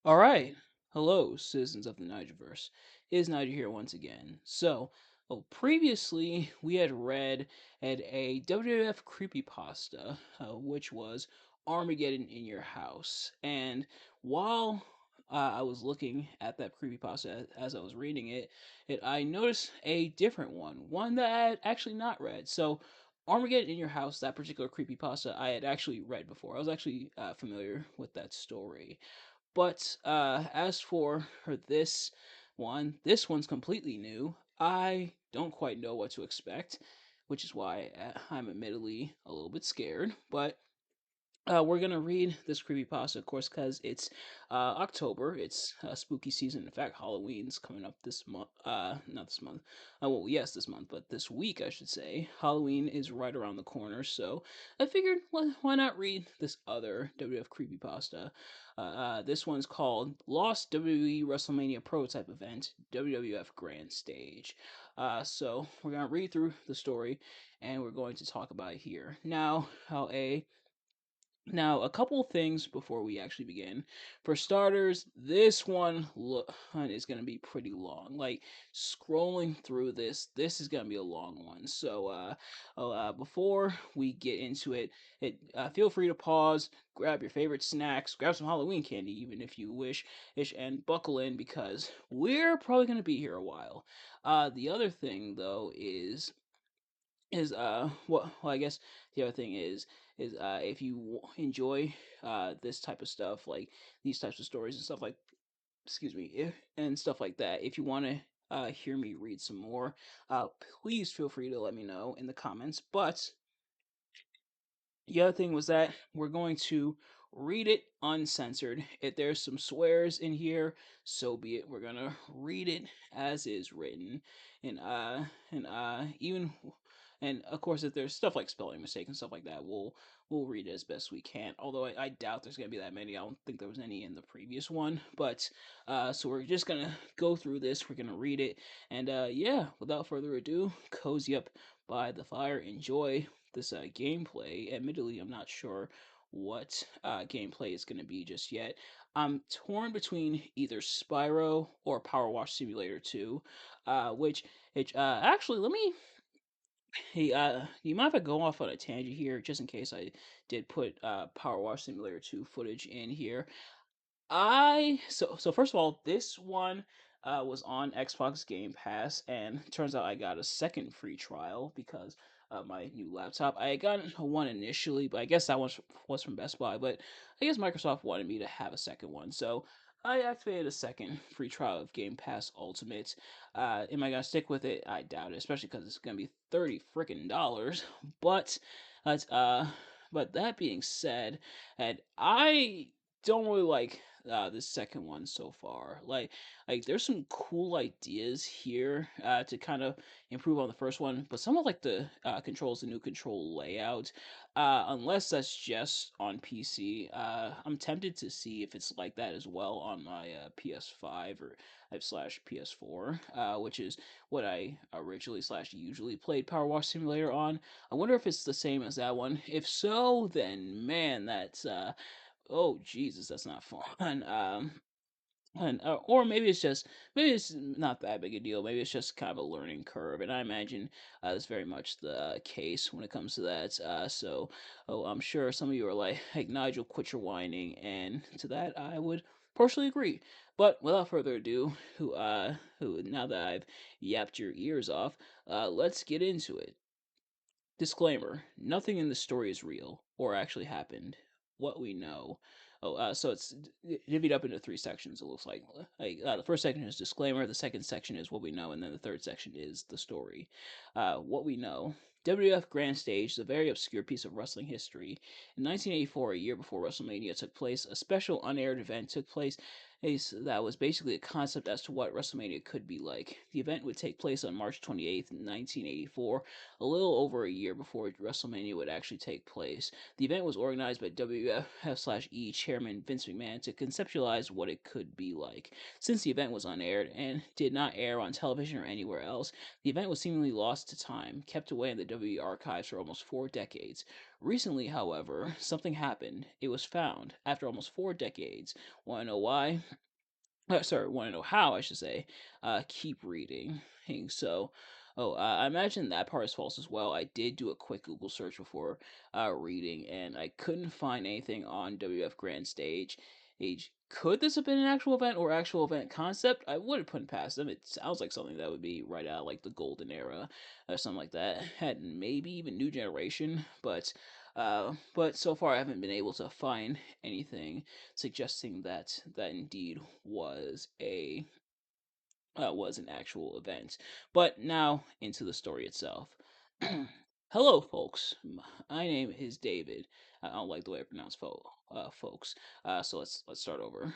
All right. Hello, citizens of the Nigerverse. It is Niger here once again. Previously we had read at a WWF creepypasta, which was Armageddon in Your House. And while I was looking at that creepypasta as I was reading I noticed a different one that I had actually not read. So, Armageddon in Your House, that particular creepypasta, I had actually read before. I was actually familiar with that story. But as for this one's completely new. I don't quite know what to expect, which is why I'm admittedly a little bit scared. But we're gonna read this creepypasta, of course, because it's October. It's spooky season. In fact, Halloween's coming up this month. Not this month. Well, yes, this month, but this week, I should say. Halloween is right around the corner, so I figured, why not read this other WWF creepypasta? This one's called "Lost WWE WrestleMania Prototype Event, WWF Grand Stage." So we're gonna read through the story, and we're going to talk about it here now. Now, a couple of things before we actually begin. For starters, this one is going to be pretty long. Like scrolling through this is going to be a long one. Before we get into feel free to pause, grab your favorite snacks, grab some Halloween candy, even if you wish, and buckle in because we're probably going to be here a while. The other thing though I guess the other thing is if you enjoy this type of stuff, like these types of stories and stuff like, excuse me, and stuff like that, if you want to hear me read some more, uh please feel free to let me know in the comments. But the other thing was that we're going to read it uncensored. If there's some swears in here, so be it. We're gonna read it as is written, and even and of course, if there's stuff like spelling mistake and stuff like that, we'll read it as best we can. Although I doubt there's gonna be that many. I don't think there was any in the previous one. But so we're just gonna go through this. We're gonna read it, and yeah, without further ado, cozy up by the fire. Enjoy this gameplay. Admittedly, I'm not sure what gameplay is going to be just yet. I'm torn between either Spyro or Power Wash Simulator 2, which actually, let me. Hey, you mind if I go off on a tangent here, just in case I did put Power Wash Simulator 2 footage in here? So first of all, this one was on Xbox Game Pass, and turns out I got a second free trial because my new laptop. I got one initially, but I guess that was from Best Buy. But I guess Microsoft wanted me to have a second one, so I activated a second free trial of Game Pass Ultimate. Am I gonna stick with it? I doubt it, especially because it's gonna be $30 freaking. But uh, uh, but that being said, and I don't really like this second one so far. Like there's some cool ideas here to kind of improve on the first one, but some of like the controls, the new control layout, unless that's just on PC, I'm tempted to see if it's like that as well on my PS5 or slash PS4, which is what I originally slash usually played Power Wash Simulator on. I wonder if it's the same as that one. If so, then man, that's oh Jesus, that's not fun. And or maybe it's not that big a deal. Maybe it's just kind of a learning curve, and I imagine that's very much the case when it comes to that. I'm sure some of you are like Nigel, quit your whining, and to that I would partially agree. But without further ado, who now that I've yapped your ears off, let's get into it. Disclaimer: nothing in the story is real or actually happened. What we know. So it's divvied up into three sections. It looks like the first section is disclaimer, the second section is what we know, and then the third section is the story. What we know. WWF Grand Stage is a very obscure piece of wrestling history. In 1984, a year before WrestleMania took place, a special unaired event took place that was basically a concept as to what WrestleMania could be like. The event would take place on March 28th, 1984, a little over a year before WrestleMania would actually take place. The event was organized by WWF/E chairman Vince McMahon to conceptualize what it could be like. Since the event was unaired and did not air on television or anywhere else, the event was seemingly lost to time, kept away in the WWE archives for almost 4 decades. Recently, however, something happened. It was found after almost 4 decades. Want to know why? Sorry, want to know how, I should say. Keep reading. So, I imagine that part is false as well. I did do a quick Google search before reading, and I couldn't find anything on WF Grand Stage. Could this have been an actual event or actual event concept? I wouldn't put it past them. It sounds like something that would be right out of, like, the golden era or something like that. Had maybe even New Generation, but so far I haven't been able to find anything suggesting that that indeed was an actual event. But now into the story itself. Hello, folks. My name is David. I don't like the way I pronounce folks. So let's start over.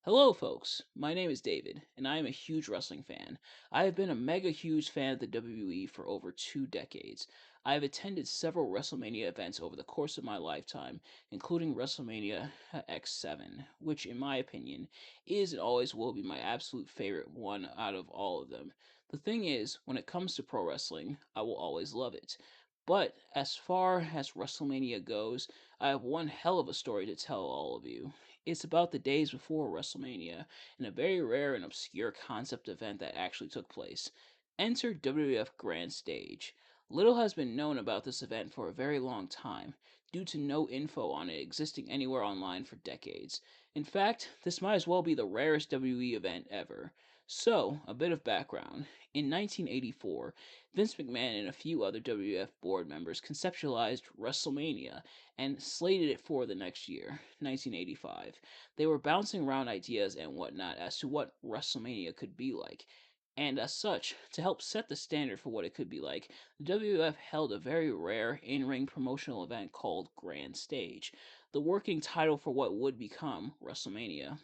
Hello, folks. My name is David, and I am a huge wrestling fan. I have been a mega huge fan of the WWE for over 2 decades. I have attended several WrestleMania events over the course of my lifetime, including WrestleMania X7, which, in my opinion, is and always will be my absolute favorite one out of all of them. The thing is, when it comes to pro wrestling, I will always love it. But as far as WrestleMania goes, I have one hell of a story to tell all of you. It's about the days before WrestleMania, and a very rare and obscure concept event that actually took place. Enter WWF Grand Stage. Little has been known about this event for a very long time, due to no info on it existing anywhere online for decades. In fact, this might as well be the rarest WWE event ever. So, a bit of background. In 1984, Vince McMahon and a few other WWF board members conceptualized WrestleMania and slated it for the next year, 1985. They were bouncing around ideas and whatnot as to what WrestleMania could be like. And as such, to help set the standard for what it could be like, the WWF held a very rare in ring promotional event called Grand Stage, the working title for what would become WrestleMania.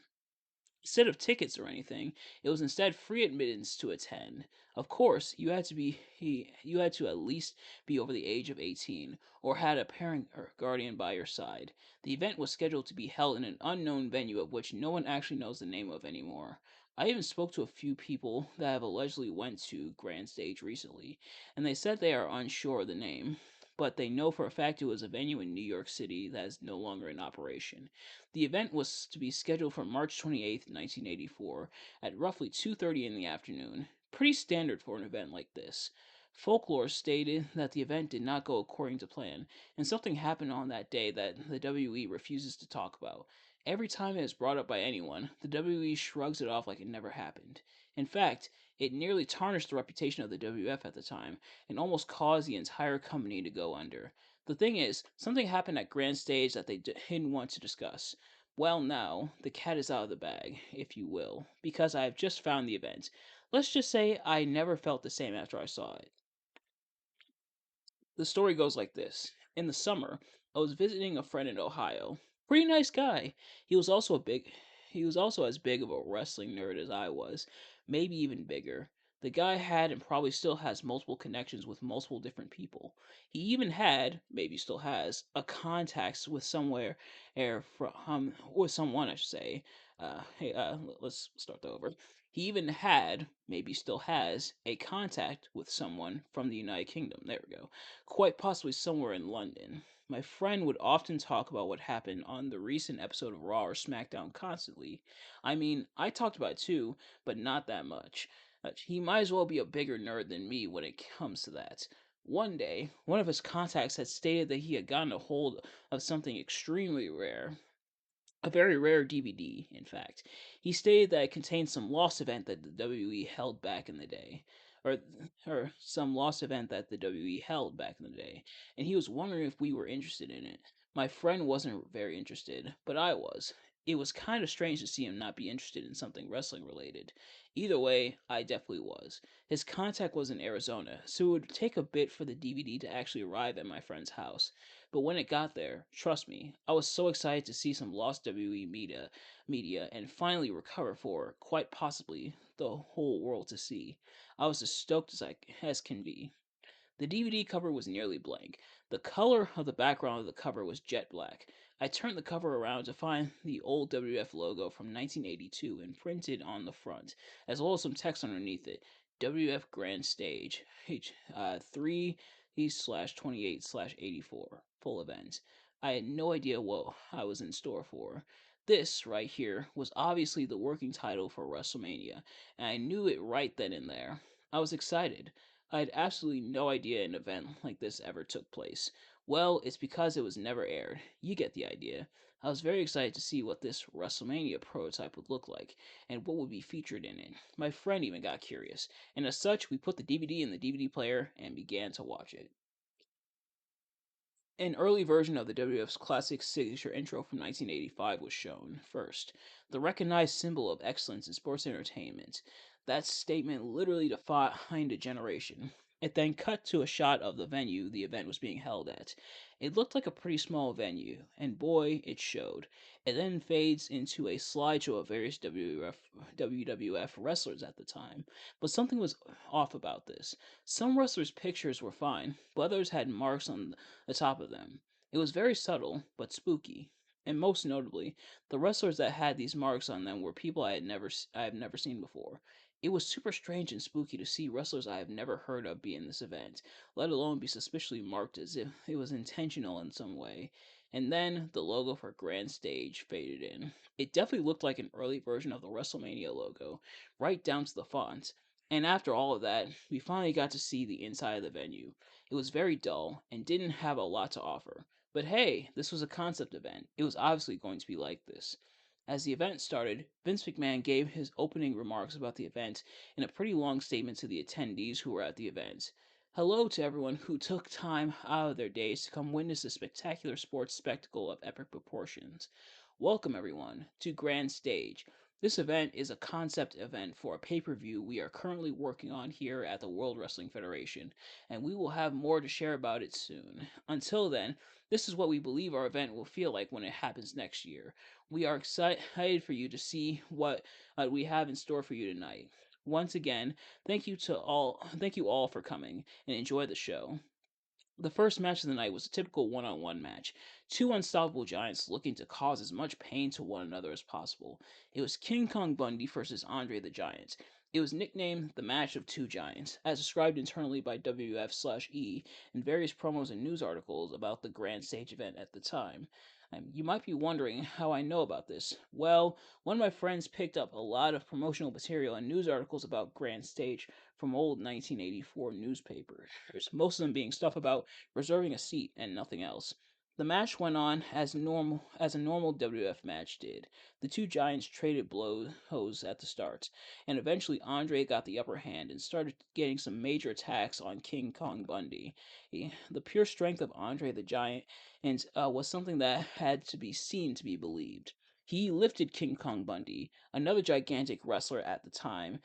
Instead of tickets or anything, it was instead free admittance to attend. Of course, you had to at least be over the age of 18 or had a parent or guardian by your side. The event was scheduled to be held in an unknown venue of which no one actually knows the name of anymore. I even spoke to a few people that have allegedly went to Grand Stage recently, and they said they are unsure of the name, but they know for a fact it was a venue in New York City that is no longer in operation. The event was to be scheduled for March 28th, 1984, at roughly 2:30 in the afternoon. Pretty standard for an event like this. Folklore stated that the event did not go according to plan, and something happened on that day that the WWE refuses to talk about. Every time it is brought up by anyone, the WWE shrugs it off like it never happened. In fact, it nearly tarnished the reputation of the WWF at the time, and almost caused the entire company to go under. The thing is, something happened at Grand Stage that they didn't want to discuss. Well, now, the cat is out of the bag, if you will, because I have just found the event. Let's just say I never felt the same after I saw it. The story goes like this. In the summer, I was visiting a friend in Ohio. Pretty nice guy. He was also a big he was also as big of a wrestling nerd as I was, maybe even bigger. The guy had and probably still has multiple connections with multiple different people. He even had, maybe still has, a contacts with somewhere from with someone I should say. Let's start that over. He even had, maybe still has, a contact with someone from the United Kingdom. There we go, quite possibly somewhere in London. My friend would often talk about what happened on the recent episode of Raw or SmackDown constantly. I mean, I talked about it too, but not that much. He might as well be a bigger nerd than me when it comes to that. One day, one of his contacts had stated that he had gotten a hold of something extremely rare, a very rare DVD, in fact. He stated that it contained some lost event that the WWE held back in the day. Or, or some lost event that the WWE held back in the day, and he was wondering if we were interested in it. My friend wasn't very interested, but I was. It was kind of strange to see him not be interested in something wrestling related. Either way, I definitely was. His contact was in Arizona, so it would take a bit for the DVD to actually arrive at my friend's house. But when it got there, trust me, I was so excited to see some lost WWE media and finally recover for, quite possibly, the whole world to see. I was as stoked as can be. The DVD cover was nearly blank. The color of the background of the cover was jet black. I turned the cover around to find the old WWF logo from 1982 imprinted on the front, as well as some text underneath it. WWF Grand Stage, 3 E/28/84 full event. I had no idea what I was in store for. This right here was obviously the working title for WrestleMania, and I knew it right then and there. I was excited. I had absolutely no idea an event like this ever took place. Well, it's because it was never aired. You get the idea. I was very excited to see what this WrestleMania prototype would look like and what would be featured in it. My friend even got curious, and as such, we put the DVD in the DVD player and began to watch it. An early version of the WWF's classic signature intro from 1985 was shown first, the recognized symbol of excellence in sports entertainment. That statement literally defined a generation. It then cut to a shot of the venue the event was being held at. It looked like a pretty small venue, and boy, it showed. It then fades into a slideshow of various WWF wrestlers at the time. But something was off about this. Some wrestlers' pictures were fine, but others had marks on the top of them. It was very subtle, but spooky. And most notably, the wrestlers that had these marks on them were people I have never seen before. It was super strange and spooky to see wrestlers I have never heard of be in this event, let alone be suspiciously marked as if it was intentional in some way. And then the logo for Grand Stage faded in. It definitely looked like an early version of the WrestleMania logo, right down to the font. And after all of that, we finally got to see the inside of the venue. It was very dull and didn't have a lot to offer. But hey, this was a concept event. It was obviously going to be like this. As the event started, Vince McMahon gave his opening remarks about the event in a pretty long statement to the attendees who were at the event. Hello to everyone who took time out of their days to come witness a spectacular sports spectacle of epic proportions. Welcome, everyone, to Grand Stage. This event is a concept event for a pay per view we are currently working on here at the World Wrestling Federation, and we will have more to share about it soon. Until then, this is what we believe our event will feel like when it happens next year. We are excited for you to see what we have in store for you tonight. Once again, thank you all for coming and enjoy the show. The first match of the night was a typical one-on-one match. Two unstoppable giants looking to cause as much pain to one another as possible. It was King Kong Bundy versus Andre the Giant. It was nicknamed the Match of Two Giants, as described internally by WF/E in various promos and news articles about the Grand Stage event at the time. You might be wondering how I know about this. Well, one of my friends picked up a lot of promotional material and news articles about Grand Stage from old 1984 newspapers, most of them being stuff about reserving a seat and nothing else. The match went on as a normal WWF match did. The two giants traded blows at the start, and eventually Andre got the upper hand and started getting some major attacks on King Kong Bundy. The pure strength of Andre the Giant was something that had to be seen to be believed. He lifted King Kong Bundy, another gigantic wrestler at the time,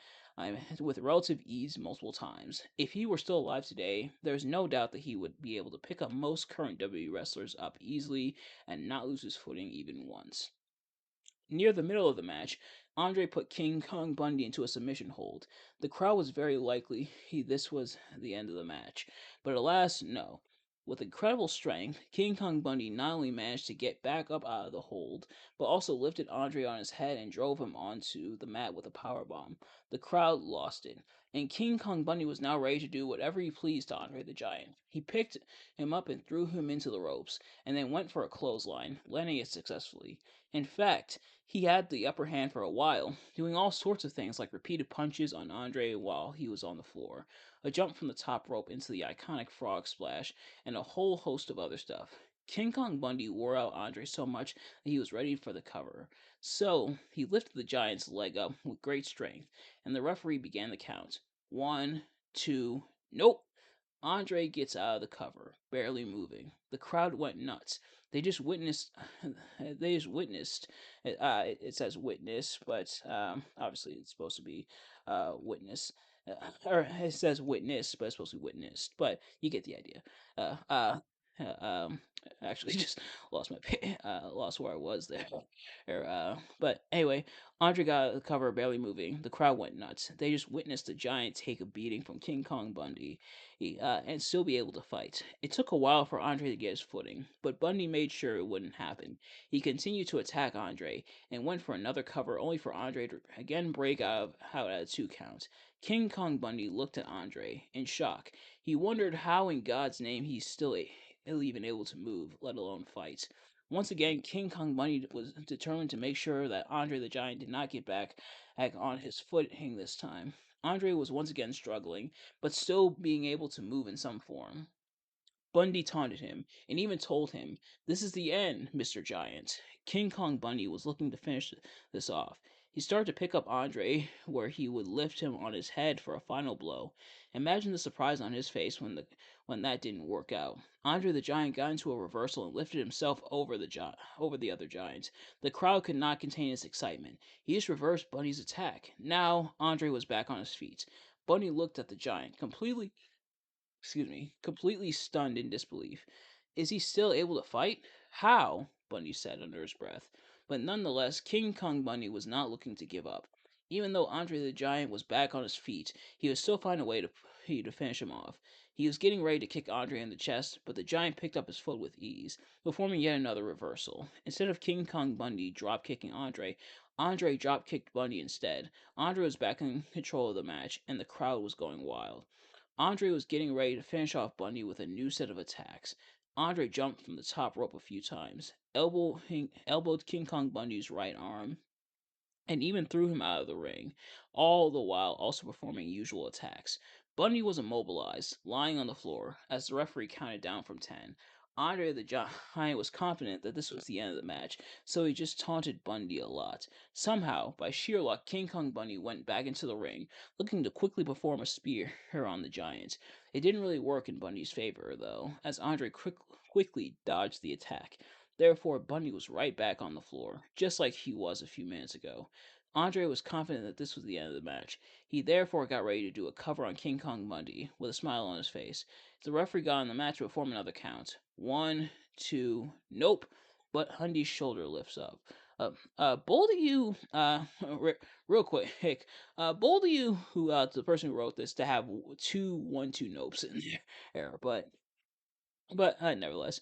with relative ease multiple times. If he were still alive today, there's no doubt that he would be able to pick up most current WWE wrestlers up easily and not lose his footing even once. Near the middle of the match, Andre put King Kong Bundy into a submission hold. The crowd was very likely this was the end of the match, but alas, no. With incredible strength, King Kong Bundy not only managed to get back up out of the hold, but also lifted Andre on his head and drove him onto the mat with a powerbomb. The crowd lost it, and King Kong Bundy was now ready to do whatever he pleased to Andre the Giant. He picked him up and threw him into the ropes, and then went for a clothesline, landing it successfully. In fact, he had the upper hand for a while, doing all sorts of things like repeated punches on Andre while he was on the floor, a jump from the top rope into the iconic frog splash, and a whole host of other stuff. King Kong Bundy wore out Andre so much that he was ready for the cover. So, he lifted the giant's leg up with great strength, and the referee began the count. 1, 2, nope! Andre gets out of the cover, barely moving. The crowd went nuts. They just witnessed. They just witnessed. It says witness, but obviously it's supposed to be witness. Or it says witness, but it's supposed to be witnessed. But you get the idea. Uh, uh, Um, actually, just lost my lost where I was there. But anyway, Andre got the cover, barely moving. The crowd went nuts. They just witnessed the giant take a beating from King Kong Bundy, and still be able to fight. It took a while for Andre to get his footing, but Bundy made sure it wouldn't happen. He continued to attack Andre and went for another cover, only for Andre to again break out at a 2 count. King Kong Bundy looked at Andre in shock. He wondered how in God's name he's still even able to move, let alone fight. Once again, King Kong Bundy was determined to make sure that Andre the Giant did not get back on his footing this time. Andre was once again struggling, but still being able to move in some form. Bundy taunted him and even told him, "This is the end, Mr. Giant." King Kong Bundy was looking to finish this off. He started to pick up Andre, where he would lift him on his head for a final blow. Imagine the surprise on his face when that didn't work out. Andre the Giant got into a reversal and lifted himself over the other giant. The crowd could not contain its excitement. He just reversed Bundy's attack. Now Andre was back on his feet. Bundy looked at the giant, completely stunned in disbelief. "Is he still able to fight? How?" Bundy said under his breath. But nonetheless, King Kong Bundy was not looking to give up. Even though Andre the Giant was back on his feet, he would still find a way to finish him off. He was getting ready to kick Andre in the chest, but the giant picked up his foot with ease, performing yet another reversal. Instead of King Kong Bundy drop kicking Andre drop kicked Bundy instead. Andre was back in control of the match, and the crowd was going wild. Andre was getting ready to finish off Bundy with a new set of attacks. Andre jumped from the top rope a few times, elbowed King Kong Bundy's right arm, and even threw him out of the ring, all the while also performing usual attacks. Bundy was immobilized, lying on the floor, as the referee counted down from 10. Andre the Giant was confident that this was the end of the match, so he just taunted Bundy a lot. Somehow, by sheer luck, King Kong Bundy went back into the ring, looking to quickly perform a spear on the Giant. It didn't really work in Bundy's favor, though, as Andre quickly dodged the attack. Therefore, Bundy was right back on the floor, just like he was a few minutes ago. Andre was confident that this was the end of the match. He therefore got ready to do a cover on King Kong Bundy, with a smile on his face. The referee got on the match to perform another count. 1, 2, nope. But Hundy's shoulder lifts up. Bold of you, real quick, bold of you, the person who wrote this, to have 2 1 2 nopes in there, but nevertheless,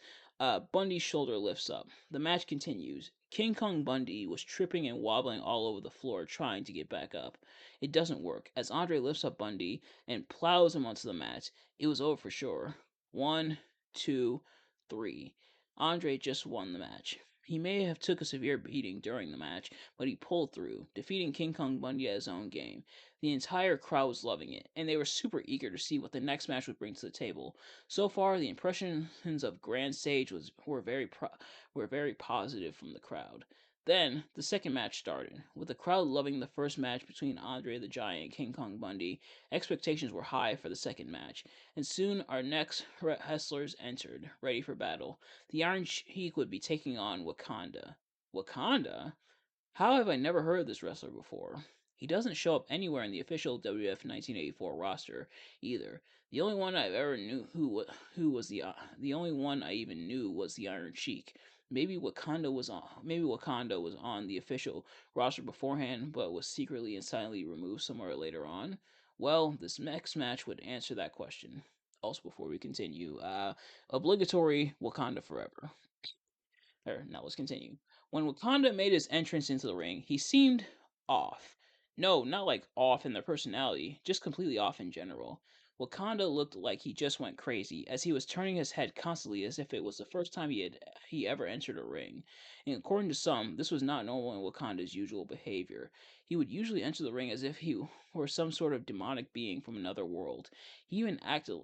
Bundy's shoulder lifts up. The match continues. King Kong Bundy was tripping and wobbling all over the floor trying to get back up. It doesn't work. As Andre lifts up Bundy and plows him onto the mat, it was over for sure. 1, 2, 3. Andre just won the match. He may have took a severe beating during the match, but he pulled through, defeating King Kong Bundy at his own game. The entire crowd was loving it, and they were super eager to see what the next match would bring to the table. So far, the impressions of Grand Stage were very positive from the crowd. Then the second match started. With the crowd loving the first match between Andre the Giant and King Kong Bundy, expectations were high for the second match, and soon our next wrestlers entered, ready for battle. The Iron Sheik would be taking on Wakanda. Wakanda? How have I never heard of this wrestler before? He doesn't show up anywhere in the official WWF 1984 roster either. The only one I ever knew who was the only one I even knew was the Iron Sheik. Maybe Wakanda was on the official roster beforehand, but was secretly and silently removed somewhere later on. Well, this next match would answer that question. Also, before we continue, obligatory Wakanda forever. Now let's continue. When Wakanda made his entrance into the ring, he seemed off. No, not like off in their personality, just completely off in general. Wakanda looked like he just went crazy, as he was turning his head constantly as if it was the first time he ever entered a ring. And according to some, this was not normal in Wakanda's usual behavior. He would usually enter the ring as if he were some sort of demonic being from another world. He even acted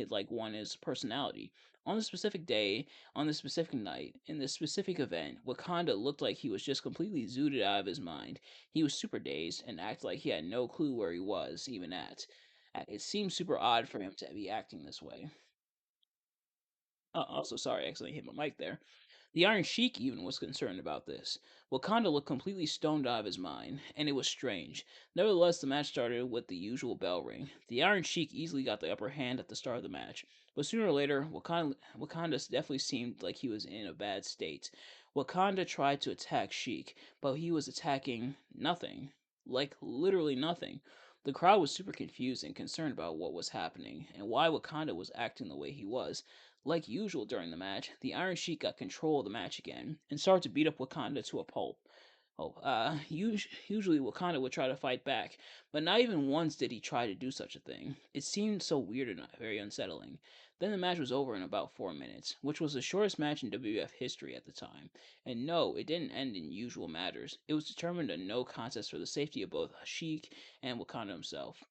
like one in his personality. On the specific day, on this specific night, in this specific event, Wakanda looked like he was just completely zooted out of his mind. He was super dazed and acted like he had no clue where he was, even at. It seemed super odd for him to be acting this way. Also, sorry, I accidentally hit my mic there. The Iron Sheik even was concerned about this. Wakanda looked completely stoned out of his mind, and it was strange. Nevertheless, the match started with the usual bell ring. The Iron Sheik easily got the upper hand at the start of the match, but sooner or later, Wakanda definitely seemed like he was in a bad state. Wakanda tried to attack Sheik, but he was attacking nothing. Like, literally nothing. The crowd was super confused and concerned about what was happening, and why Wakanda was acting the way he was. Like usual during the match, the Iron Sheik got control of the match again and started to beat up Wakanda to a pulp. Usually Wakanda would try to fight back, but not even once did he try to do such a thing. It seemed so weird and very unsettling. Then the match was over in about 4 minutes, which was the shortest match in WWF history at the time. And no, it didn't end in usual matters. It was determined a no contest for the safety of both Sheik and Wakanda himself.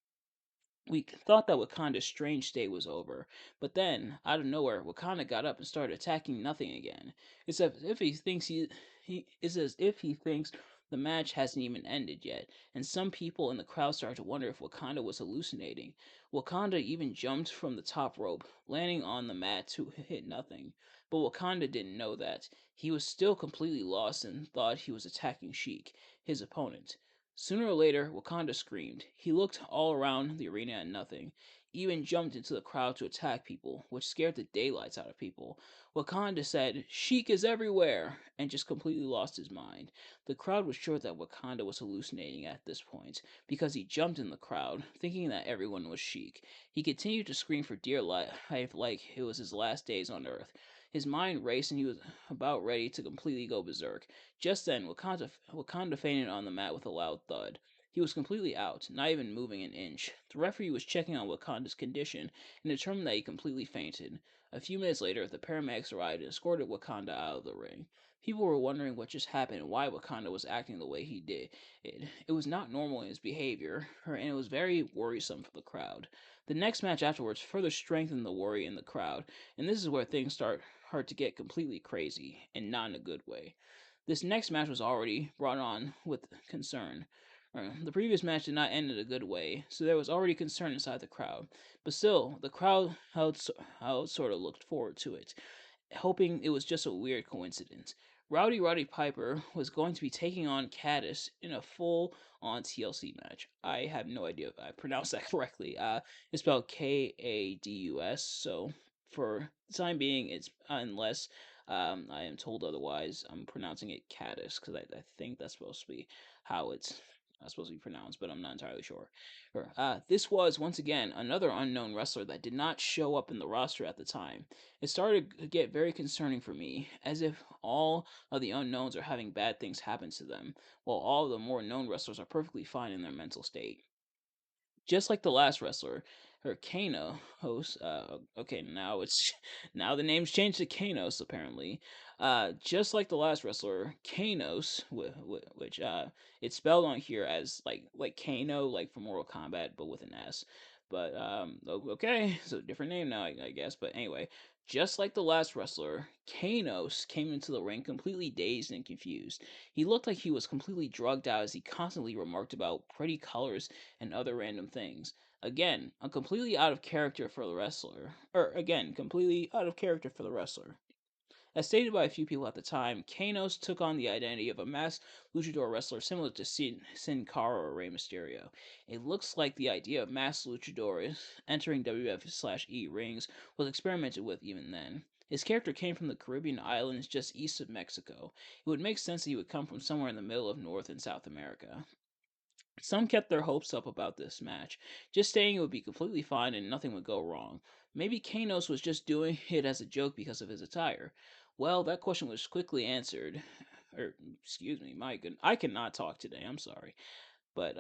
We thought that Wakanda's strange state was over, but then, out of nowhere, Wakanda got up and started attacking nothing again. It's as if he thinks the match hasn't even ended yet, and some people in the crowd started to wonder if Wakanda was hallucinating. Wakanda even jumped from the top rope, landing on the mat to hit nothing. But Wakanda didn't know that. He was still completely lost and thought he was attacking Sheik, his opponent. Sooner or later, Wakanda screamed. He looked all around the arena at nothing, even jumped into the crowd to attack people, which scared the daylights out of people. Wakanda said, "Sheik is everywhere," and just completely lost his mind. The crowd was sure that Wakanda was hallucinating at this point, because he jumped in the crowd, thinking that everyone was Sheik. He continued to scream for dear life like it was his last days on Earth. His mind raced and he was about ready to completely go berserk. Just then, Wakanda fainted on the mat with a loud thud. He was completely out, not even moving an inch. The referee was checking on Wakanda's condition and determined that he completely fainted. A few minutes later, the paramedics arrived and escorted Wakanda out of the ring. People were wondering what just happened and why Wakanda was acting the way he did. It was not normal in his behavior, and it was very worrisome for the crowd. The next match afterwards further strengthened the worry in the crowd, and this is where things start to get completely crazy, and not in a good way. This next match was already brought on with concern. The previous match did not end in a good way, so there was already concern inside the crowd. But still, the crowd held sort of looked forward to it, hoping it was just a weird coincidence. Roddy Piper was going to be taking on Caddis in a full on TLC match. I have no idea if I pronounced that correctly. It's spelled Kadus, so for the time being, it's unless I am told otherwise, I'm pronouncing it Caddis because I think that's supposed to be how it's supposed to be pronounced, but I'm not entirely sure. This was, once again, another unknown wrestler that did not show up in the roster at the time. It started to get very concerning for me, as if all of the unknowns are having bad things happen to them, while all of the more known wrestlers are perfectly fine in their mental state. Just like the last wrestler, her Kano host. Okay, now it's now the name's changed to Kanos apparently. Just like the last wrestler, Kanos, which it's spelled on here as like Kano, like from Mortal Kombat, but with an S. But okay, so different name now, I guess. But anyway, just like the last wrestler, Kanos came into the ring completely dazed and confused. He looked like he was completely drugged out as he constantly remarked about pretty colors and other random things. Again, a completely out of character for the wrestler. Or again, completely out of character for the wrestler. As stated by a few people at the time, Kanos took on the identity of a masked luchador wrestler similar to Sin Cara or Rey Mysterio. It looks like the idea of masked luchadors entering WWF/E rings was experimented with even then. His character came from the Caribbean islands just east of Mexico. It would make sense that he would come from somewhere in the middle of North and South America. Some kept their hopes up about this match, just saying it would be completely fine and nothing would go wrong. Maybe Kanos was just doing it as a joke because of his attire. Well, that question was quickly answered. Excuse me, my goodness, I cannot talk today. I'm sorry. But,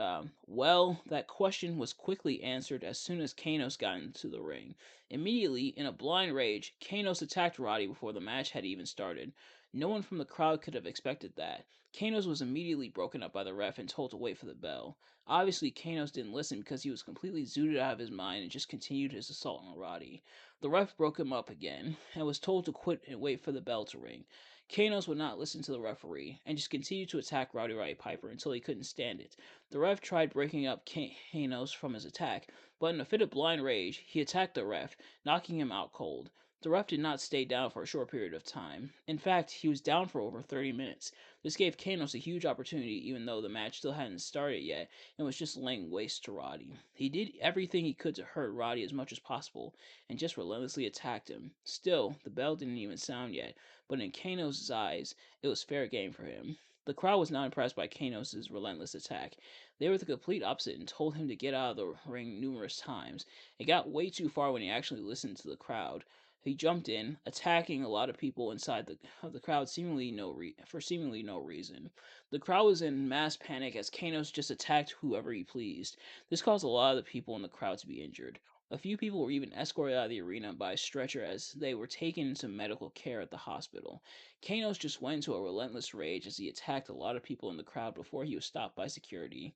well, that question was quickly answered as soon as Kanos got into the ring. Immediately, in a blind rage, Kanos attacked Roddy before the match had even started. No one from the crowd could have expected that. Kanos was immediately broken up by the ref and told to wait for the bell. Obviously, Kanos didn't listen because he was completely zooted out of his mind and just continued his assault on Roddy. The ref broke him up again and was told to quit and wait for the bell to ring. Kanos would not listen to the referee and just continued to attack Roddy Piper until he couldn't stand it. The ref tried breaking up Kanos from his attack, but in a fit of blind rage, he attacked the ref, knocking him out cold. The ref did not stay down for a short period of time. In fact, he was down for over 30 minutes. This gave Kanos a huge opportunity, even though the match still hadn't started yet and was just laying waste to Roddy. He did everything he could to hurt Roddy as much as possible and just relentlessly attacked him. Still, the bell didn't even sound yet, but in Kanos' eyes, it was fair game for him. The crowd was not impressed by Kanos' relentless attack. They were the complete opposite and told him to get out of the ring numerous times. It got way too far when he actually listened to the crowd. He jumped in, attacking a lot of people inside the crowd for seemingly no reason. The crowd was in mass panic as Kanos just attacked whoever he pleased. This caused a lot of the people in the crowd to be injured. A few people were even escorted out of the arena by a stretcher as they were taken into medical care at the hospital. Kanos just went into a relentless rage as he attacked a lot of people in the crowd before he was stopped by security.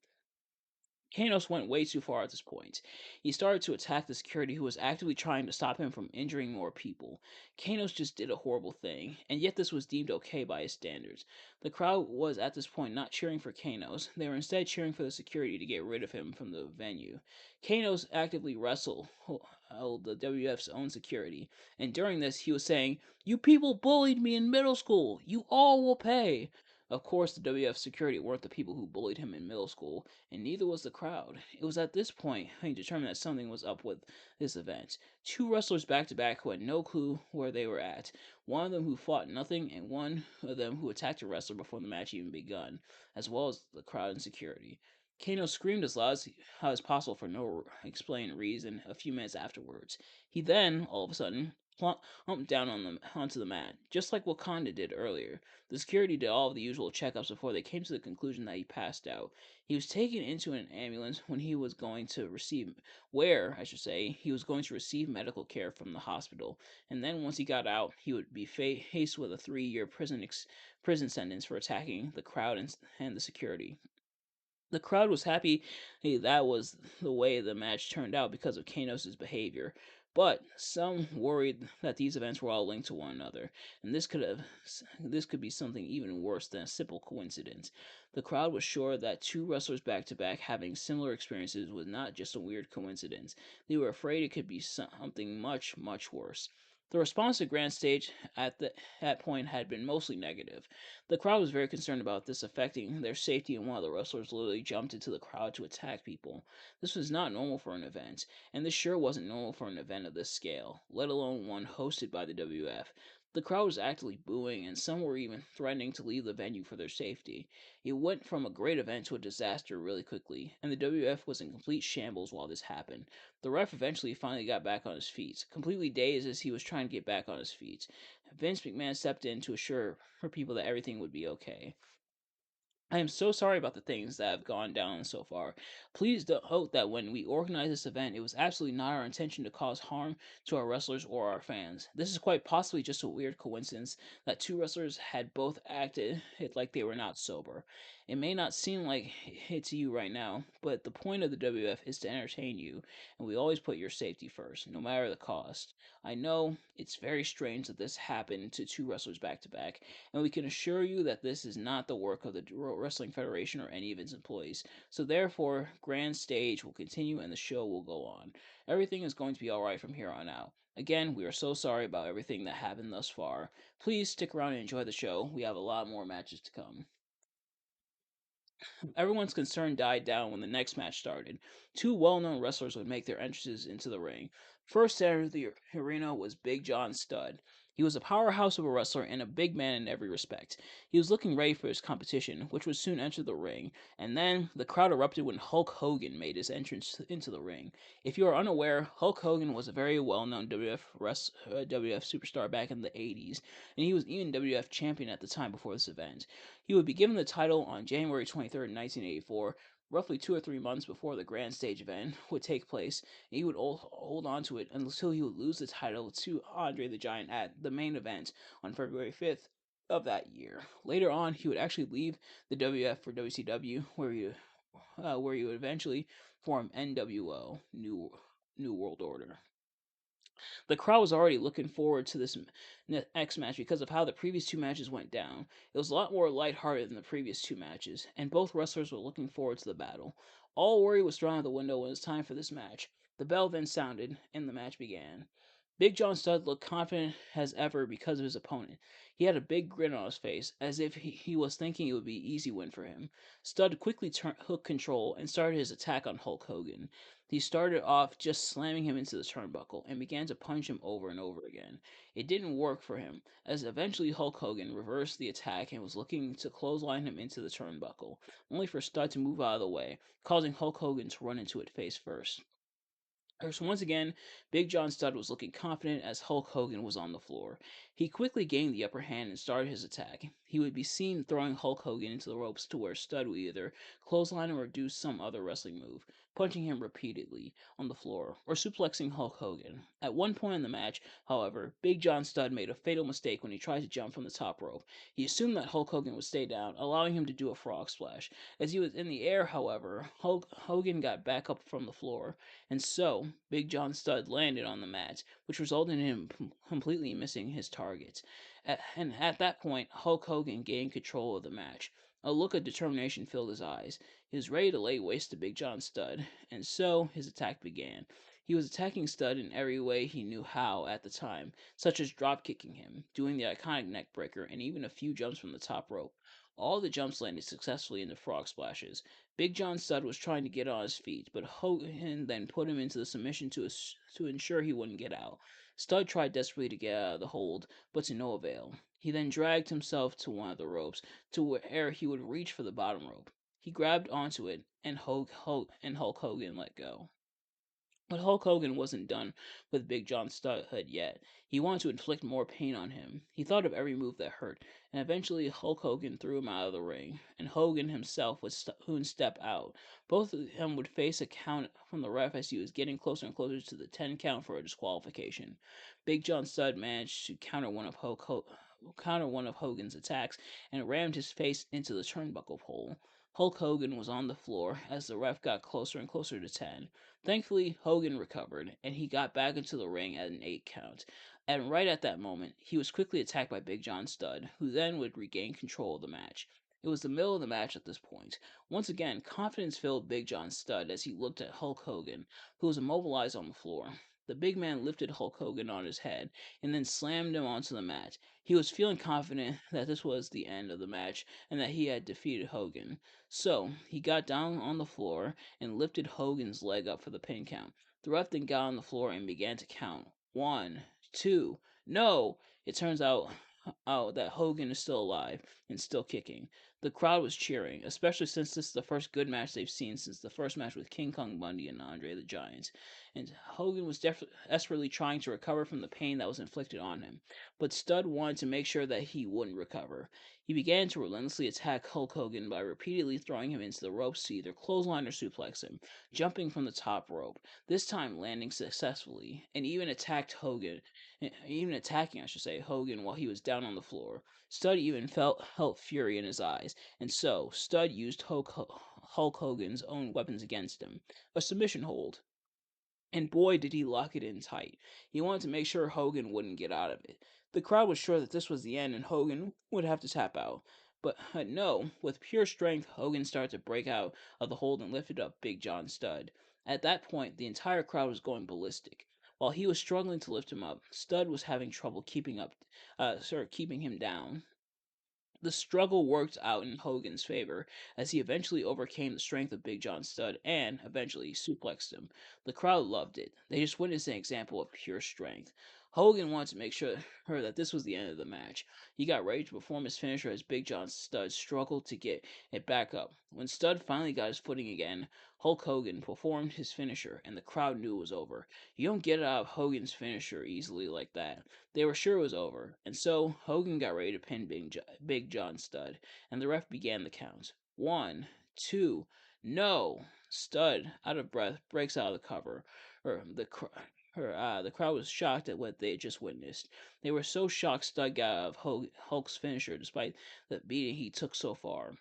Kanos went way too far at this point. He started to attack the security who was actively trying to stop him from injuring more people. Kanos just did a horrible thing, and yet this was deemed okay by his standards. The crowd was at this point not cheering for Kanos, they were instead cheering for the security to get rid of him from the venue. Kanos actively wrestled the WWF's own security, and during this he was saying, "You people bullied me in middle school! You all will pay!" Of course, the WWF security weren't the people who bullied him in middle school, and neither was the crowd. It was at this point he determined that something was up with this event. Two wrestlers back to back who had no clue where they were at. One of them who fought nothing, and one of them who attacked a wrestler before the match even begun, as well as the crowd and security. Kano screamed as loud as possible for no explained reason a few minutes afterwards. He then, all of a sudden, plumped down onto the mat, just like Wakanda did earlier. The security did all of the usual checkups before they came to the conclusion that he passed out. He was taken into an ambulance where, I should say, he was going to receive medical care from the hospital. And then once he got out, he would be faced with a 3-year prison sentence for attacking the crowd and the security. The crowd was happy that was the way the match turned out because of Kanos' behavior, but some worried that these events were all linked to one another, and this could be something even worse than a simple coincidence. The crowd was sure that two wrestlers back to back having similar experiences was not just a weird coincidence. They were afraid it could be something much, much worse. The response to Grand Stage that point had been mostly negative. The crowd was very concerned about this affecting their safety, and one of the wrestlers literally jumped into the crowd to attack people. This was not normal for an event, and this sure wasn't normal for an event of this scale, let alone one hosted by the WWF. The crowd was actively booing, and some were even threatening to leave the venue for their safety. It went from a great event to a disaster really quickly, and the WWF was in complete shambles while this happened. The ref eventually finally got back on his feet, completely dazed as he was trying to get back on his feet. Vince McMahon stepped in to assure her people that everything would be okay. I am so sorry about the things that have gone down so far. Please note that when we organized this event, it was absolutely not our intention to cause harm to our wrestlers or our fans. This is quite possibly just a weird coincidence that two wrestlers had both acted it like they were not sober. It may not seem like it to you right now, but the point of the WWF is to entertain you, and we always put your safety first, no matter the cost. I know it's very strange that this happened to two wrestlers back to back, and we can assure you that this is not the work of the Wrestling Federation or any of its employees. So therefore, Grand Stage will continue and the show will go on. Everything is going to be alright from here on out. Again, we are so sorry about everything that happened thus far. Please stick around and enjoy the show. We have a lot more matches to come. Everyone's concern died down when the next match started. Two well-known wrestlers would make their entrances into the ring. First to enter the arena was Big John Studd. He was a powerhouse of a wrestler and a big man in every respect. He was looking ready for his competition, which would soon enter the ring, and then the crowd erupted when Hulk Hogan made his entrance into the ring. If you are unaware, Hulk Hogan was a very well-known WWF superstar back in the 80s, and he was even WWF champion at the time before this event. He would be given the title on January 23rd, 1984, roughly 2 or 3 months before the Grand Stage event would take place, and he would hold on to it until he would lose the title to Andre the Giant at the main event on February 5th of that year. Later on, he would actually leave the WF for WCW, where he would eventually form NWO, New World Order. The crowd was already looking forward to this next match because of how the previous two matches went down. It was a lot more lighthearted than the previous two matches, and both wrestlers were looking forward to the battle. All worry was thrown out the window when it was time for this match. The bell then sounded, and the match began. Big John Studd looked confident as ever because of his opponent. He had a big grin on his face, as if he was thinking it would be an easy win for him. Studd quickly hooked control and started his attack on Hulk Hogan. He started off just slamming him into the turnbuckle and began to punch him over and over again. It didn't work for him, as eventually Hulk Hogan reversed the attack and was looking to clothesline him into the turnbuckle, only for Studd to move out of the way, causing Hulk Hogan to run into it face first. So once again, Big John Studd was looking confident as Hulk Hogan was on the floor. He quickly gained the upper hand and started his attack. He would be seen throwing Hulk Hogan into the ropes to where Studd would either clothesline him or do some other wrestling move, punching him repeatedly on the floor or suplexing Hulk Hogan. At one point in the match, however, Big John Studd made a fatal mistake when he tried to jump from the top rope. He assumed that Hulk Hogan would stay down, allowing him to do a frog splash. As he was in the air, however, Hulk Hogan got back up from the floor, and so Big John Studd landed on the mat, which resulted in him completely missing his target. And at that point, Hulk Hogan gained control of the match. A look of determination filled his eyes. He was ready to lay waste to Big John Studd, and so his attack began. He was attacking Studd in every way he knew how at the time, such as drop kicking him, doing the iconic neckbreaker, and even a few jumps from the top rope. All the jumps landed successfully into frog splashes. Big John Studd was trying to get on his feet, but Hogan then put him into the submission to ensure he wouldn't get out. Studd tried desperately to get out of the hold, but to no avail. He then dragged himself to one of the ropes, to where he would reach for the bottom rope. He grabbed onto it, and Hulk Hogan let go. But Hulk Hogan wasn't done with Big John Studd yet. He wanted to inflict more pain on him. He thought of every move that hurt, and eventually Hulk Hogan threw him out of the ring, and Hogan himself would step out. Both of them would face a count from the ref as he was getting closer and closer to the 10 count for a disqualification. Big John Studd managed to counter one of Hogan's attacks and rammed his face into the turnbuckle pole. Hulk Hogan was on the floor as the ref got closer and closer to 10. Thankfully, Hogan recovered, and he got back into the ring at an 8 count. And right at that moment, he was quickly attacked by Big John Studd, who then would regain control of the match. It was the middle of the match at this point. Once again, confidence filled Big John Studd as he looked at Hulk Hogan, who was immobilized on the floor. The big man lifted Hulk Hogan on his head and then slammed him onto the mat. He was feeling confident that this was the end of the match and that he had defeated Hogan. So, he got down on the floor and lifted Hogan's leg up for the pin count. The ref then got on the floor and began to count. 1, 2, no! It turns out that Hogan is still alive and still kicking. The crowd was cheering, especially since this is the first good match they've seen since the first match with King Kong Bundy and Andre the Giant. And Hogan was desperately trying to recover from the pain that was inflicted on him. But Studd wanted to make sure that he wouldn't recover. He began to relentlessly attack Hulk Hogan by repeatedly throwing him into the ropes to either clothesline or suplex him, jumping from the top rope, this time landing successfully, and even attacking, I should say, Hogan while he was down on the floor. Studd even felt fury in his eyes, and so Studd used Hulk Hogan's own weapons against him, a submission hold. And boy, did he lock it in tight. He wanted to make sure Hogan wouldn't get out of it. The crowd was sure that this was the end and Hogan would have to tap out. But no, with pure strength, Hogan started to break out of the hold and lifted up Big John Studd. At that point, the entire crowd was going ballistic. While he was struggling to lift him up, Studd was having trouble keeping him down. The struggle worked out in Hogan's favor as he eventually overcame the strength of Big John Studd and eventually suplexed him. The crowd loved it. They just witnessed an example of pure strength. Hogan wanted to make sure that this was the end of the match. He got ready to perform his finisher as Big John Studd struggled to get it back up. When Studd finally got his footing again, Hulk Hogan performed his finisher and the crowd knew it was over. You don't get out of Hogan's finisher easily like that. They were sure it was over, and so Hogan got ready to pin Big John Studd, and the ref began the count. 1, 2, no! Studd, out of breath, breaks out of the cover. The crowd was shocked at what they had just witnessed. They were so shocked Studd got out of Hulk's finisher despite the beating he took so far.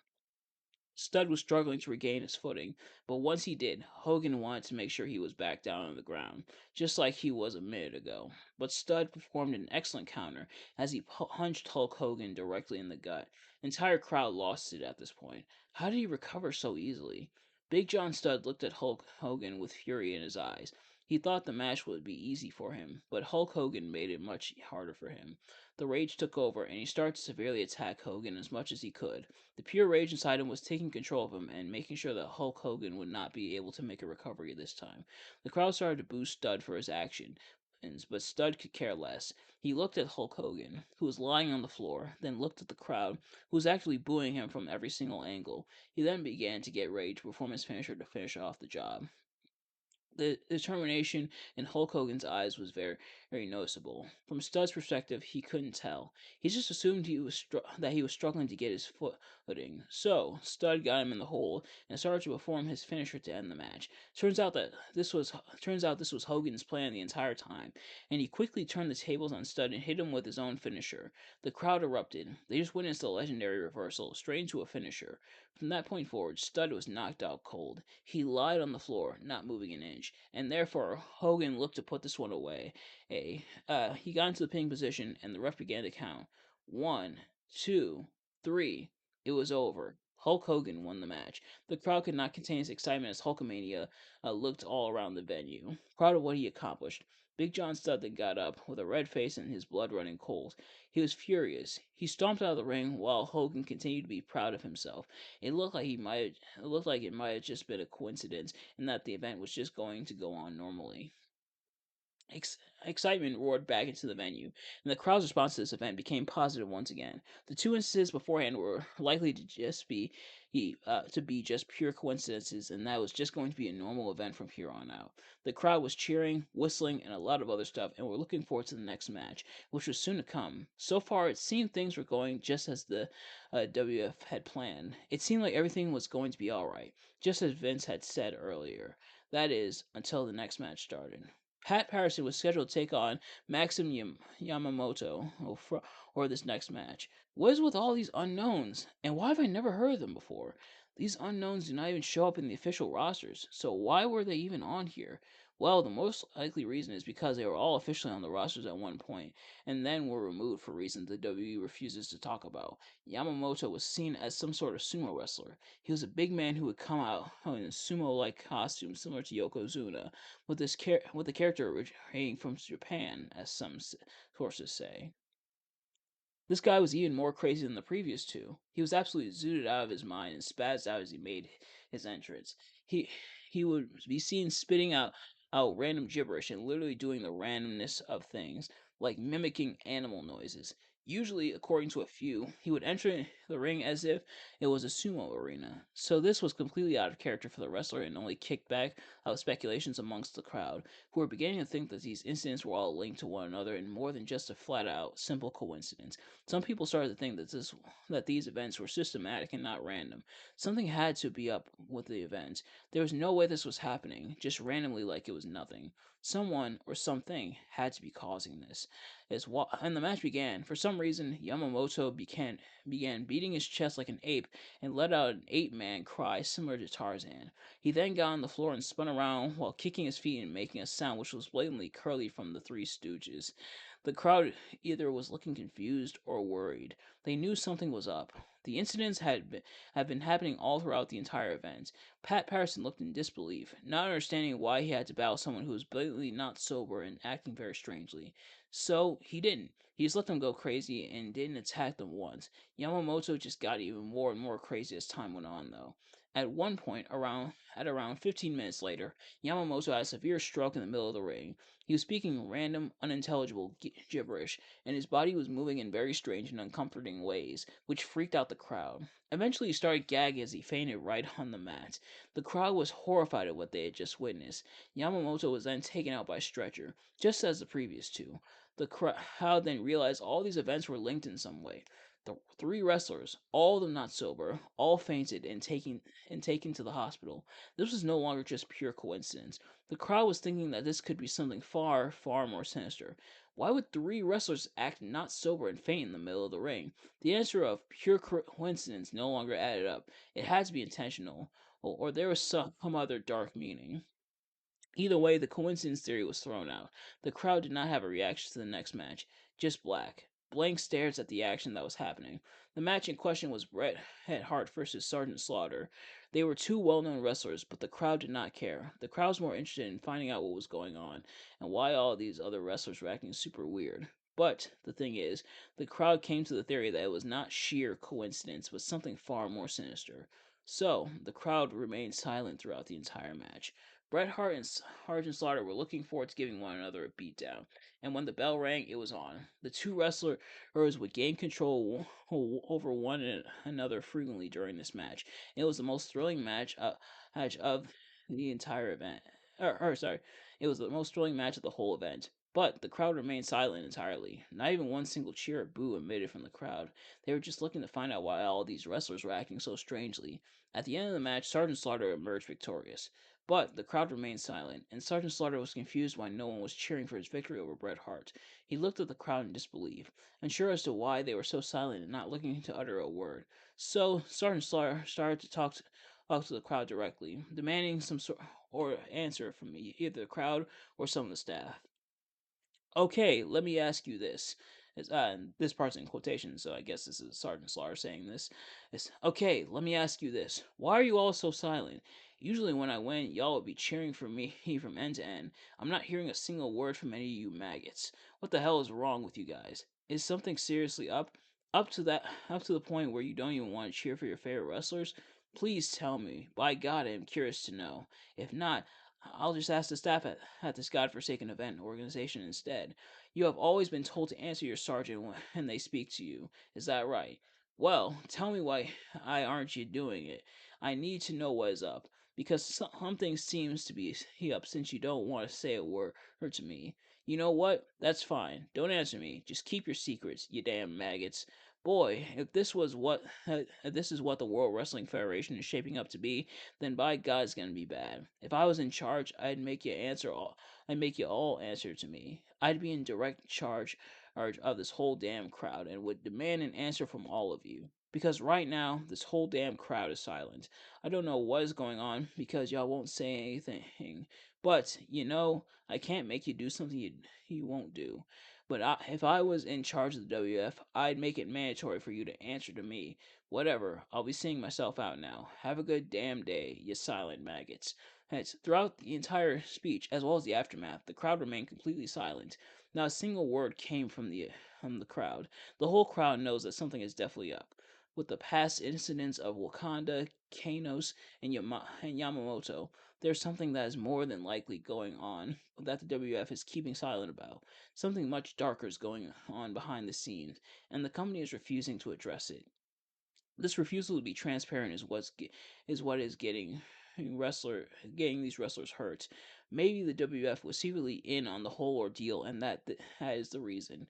Studd was struggling to regain his footing, but once he did, Hogan wanted to make sure he was back down on the ground, just like he was a minute ago. But Studd performed an excellent counter as he punched Hulk Hogan directly in the gut. The entire crowd lost it at this point. How did he recover so easily? Big John Studd looked at Hulk Hogan with fury in his eyes. He thought the match would be easy for him, but Hulk Hogan made it much harder for him. The rage took over, and he started to severely attack Hogan as much as he could. The pure rage inside him was taking control of him and making sure that Hulk Hogan would not be able to make a recovery this time. The crowd started to boo Stud for his action, but Stud could care less. He looked at Hulk Hogan, who was lying on the floor, then looked at the crowd, who was actually booing him from every single angle. He then began to get ready to perform his finisher to finish off the job. The determination in Hulk Hogan's eyes was very noticeable. From Stud's perspective, he couldn't tell. He just assumed that he was struggling to get his footing. So Stud got him in the hole and started to perform his finisher to end the match. Turns out this was Hogan's plan the entire time, and he quickly turned the tables on Stud and hit him with his own finisher. The crowd erupted. They just witnessed a legendary reversal straight into a finisher. From that point forward, Stud was knocked out cold. He lied on the floor, not moving an inch, and therefore Hogan looked to put this one away. He got into the pinning position, and the ref began to count. 1, 2, 3. It was over. Hulk Hogan won the match. The crowd could not contain its excitement as Hulkamania looked all around the venue, proud of what he accomplished. Big John Studd then got up, with a red face and his blood running cold. He was furious. He stomped out of the ring while Hogan continued to be proud of himself. It looked like it might have just been a coincidence, and that the event was just going to go on normally. Excitement roared back into the venue, and the crowd's response to this event became positive once again. The two instances beforehand were likely to be just pure coincidences, and that was just going to be a normal event from here on out. The crowd was cheering, whistling, and a lot of other stuff, and were looking forward to the next match, which was soon to come. So far, it seemed things were going just as the WWF had planned. It seemed like everything was going to be all right, just as Vince had said earlier. That is, until the next match started. Pat Patterson was scheduled to take on Maxim Yamamoto or this next match. What is with all these unknowns, and why have I never heard of them before? These unknowns do not even show up in the official rosters, so why were they even on here? Well, the most likely reason is because they were all officially on the rosters at one point, and then were removed for reasons the WWE refuses to talk about. Yamamoto was seen as some sort of sumo wrestler. He was a big man who would come out in a sumo-like costume similar to Yokozuna, with the character originating from Japan, as some sources say. This guy was even more crazy than the previous two. He was absolutely zooted out of his mind and spazzed out as he made his entrance. He he would be seen spitting out random gibberish and literally doing the randomness of things, like mimicking animal noises. Usually, according to a few, he would enter the ring as if it was a sumo arena. So this was completely out of character for the wrestler and only kicked back out speculations amongst the crowd, who were beginning to think that these incidents were all linked to one another and more than just a flat out simple coincidence. Some people started to think that these events were systematic and not random. Something had to be up with the events. There was no way this was happening, just randomly like it was nothing. Someone or something had to be causing this. And the match began. For some reason, Yamamoto began beating his chest like an ape and let out an ape-man cry similar to Tarzan. He then got on the floor and spun around while kicking his feet and making a sound which was blatantly Curly from the Three Stooges. The crowd either was looking confused or worried. They knew something was up. The incidents had been happening all throughout the entire event. Pat Patterson looked in disbelief, not understanding why he had to battle someone who was blatantly not sober and acting very strangely. So he didn't. He just let them go crazy and didn't attack them once. Yamamoto just got even more and more crazy as time went on, though. At one point, around 15 minutes later, Yamamoto had a severe stroke in the middle of the ring. He was speaking random, unintelligible gibberish, and his body was moving in very strange and uncomforting ways, which freaked out the crowd. Eventually, he started gagging as he fainted right on the mat. The crowd was horrified at what they had just witnessed. Yamamoto was then taken out by a stretcher, just as the previous two. The crowd then realized all these events were linked in some way. The three wrestlers, all of them not sober, all fainted and taken to the hospital. This was no longer just pure coincidence. The crowd was thinking that this could be something far, far more sinister. Why would three wrestlers act not sober and faint in the middle of the ring? The answer of pure coincidence no longer added up. It had to be intentional, or there was some other dark meaning. Either way, the coincidence theory was thrown out. The crowd did not have a reaction to the next match, just blank stares at the action that was happening. The match in question was Bret Hart versus Sergeant Slaughter. They were two well known wrestlers, but the crowd did not care. The crowd was more interested in finding out what was going on and why all these other wrestlers were acting super weird. But the thing is, the crowd came to the theory that it was not sheer coincidence, but something far more sinister. So, the crowd remained silent throughout the entire match. Bret Hart and Sergeant Slaughter were looking forward to giving one another a beatdown, and when the bell rang, it was on. The two wrestlers would gain control over one another frequently during this match. It was the most thrilling match of the entire event. Sorry, it was the most thrilling match of the whole event. But the crowd remained silent entirely. Not even one single cheer or boo emitted from the crowd. They were just looking to find out why all these wrestlers were acting so strangely. At the end of the match, Sergeant Slaughter emerged victorious. But the crowd remained silent, and Sergeant Slaughter was confused why no one was cheering for his victory over Bret Hart. He looked at the crowd in disbelief, unsure as to why they were so silent and not looking to utter a word. So Sergeant Slaughter started to talk to the crowd directly, demanding some sort or answer from either the crowd or some of the staff. Okay, let me ask you this. This part's in quotation, so I guess this is Sergeant Slaughter saying this. Okay, let me ask you this. Why are you all so silent? Usually when I win, y'all would be cheering for me from end to end. I'm not hearing a single word from any of you maggots. What the hell is wrong with you guys? Is something seriously up? Up to the point where you don't even want to cheer for your favorite wrestlers? Please tell me. By God, I'm curious to know. If not, I'll just ask the staff at this godforsaken event organization instead. You have always been told to answer your sergeant when they speak to you. Is that right? Well, tell me why I aren't you doing it? I need to know what is up, because something seems to be up since you don't want to say a word to me. You know what? That's fine. Don't answer me. Just keep your secrets, you damn maggots. Boy, if this is what the World Wrestling Federation is shaping up to be, then by God, it's gonna be bad. If I was in charge, I'd make you all answer to me. I'd be in direct charge of this whole damn crowd and would demand an answer from all of you. Because right now, this whole damn crowd is silent. I don't know what is going on because y'all won't say anything. But, I can't make you do something you won't do. But if I was in charge of the WF, I'd make it mandatory for you to answer to me. Whatever, I'll be seeing myself out now. Have a good damn day, you silent maggots. Hence, throughout the entire speech, as well as the aftermath, the crowd remained completely silent. Not a single word came from the crowd. The whole crowd knows that something is definitely up. With the past incidents of Wakanda, Kanos, and Yamamoto, there's something that is more than likely going on that the WF is keeping silent about. Something much darker is going on behind the scenes, and the company is refusing to address it. This refusal to be transparent is what is getting these wrestlers hurt. Maybe the WF was secretly in on the whole ordeal, and that is the reason.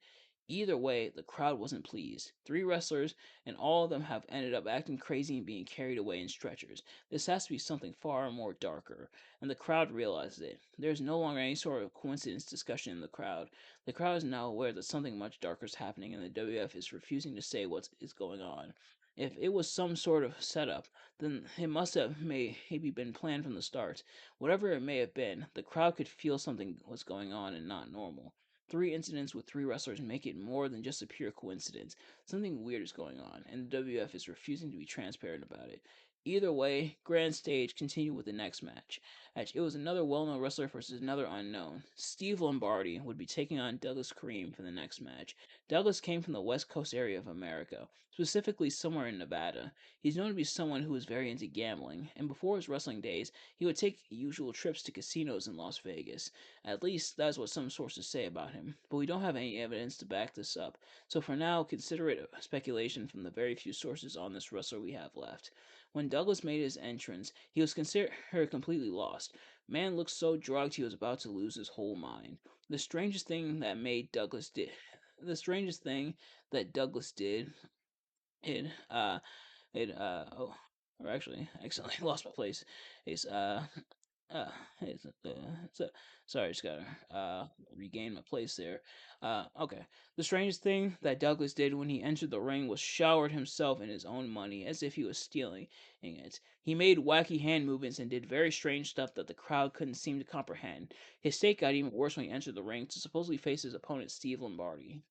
Either way, the crowd wasn't pleased. Three wrestlers, and all of them have ended up acting crazy and being carried away in stretchers. This has to be something far more darker, and the crowd realizes it. There is no longer any sort of coincidence discussion in the crowd. The crowd is now aware that something much darker is happening, and the WF is refusing to say what is going on. If it was some sort of setup, then it must have maybe been planned from the start. Whatever it may have been, the crowd could feel something was going on and not normal. Three incidents with three wrestlers make it more than just a pure coincidence. Something weird is going on, and the WF is refusing to be transparent about it. Either way, Grand Stage continued with the next match. It was another well-known wrestler versus another unknown. Steve Lombardi would be taking on Douglas Kareem for the next match. Douglas came from the West Coast area of America, specifically somewhere in Nevada. He's known to be someone who was very into gambling, and before his wrestling days, he would take usual trips to casinos in Las Vegas. At least that's what some sources say about him, but we don't have any evidence to back this up. So for now, consider it a speculation from the very few sources on this wrestler we have left. When Douglas made his entrance, he was considered completely lost. Man looked so drugged he was about to lose his whole mind. The strangest thing that made Douglas did the strangest thing that Douglas did it it oh or actually I accidentally lost my place. It's uh it's so, sorry, just gotta regain my place there. Okay. The strangest thing that Douglas did when he entered the ring was showered himself in his own money as if he was stealing it. He made wacky hand movements and did very strange stuff that the crowd couldn't seem to comprehend. His state got even worse when he entered the ring to supposedly face his opponent Steve Lombardi.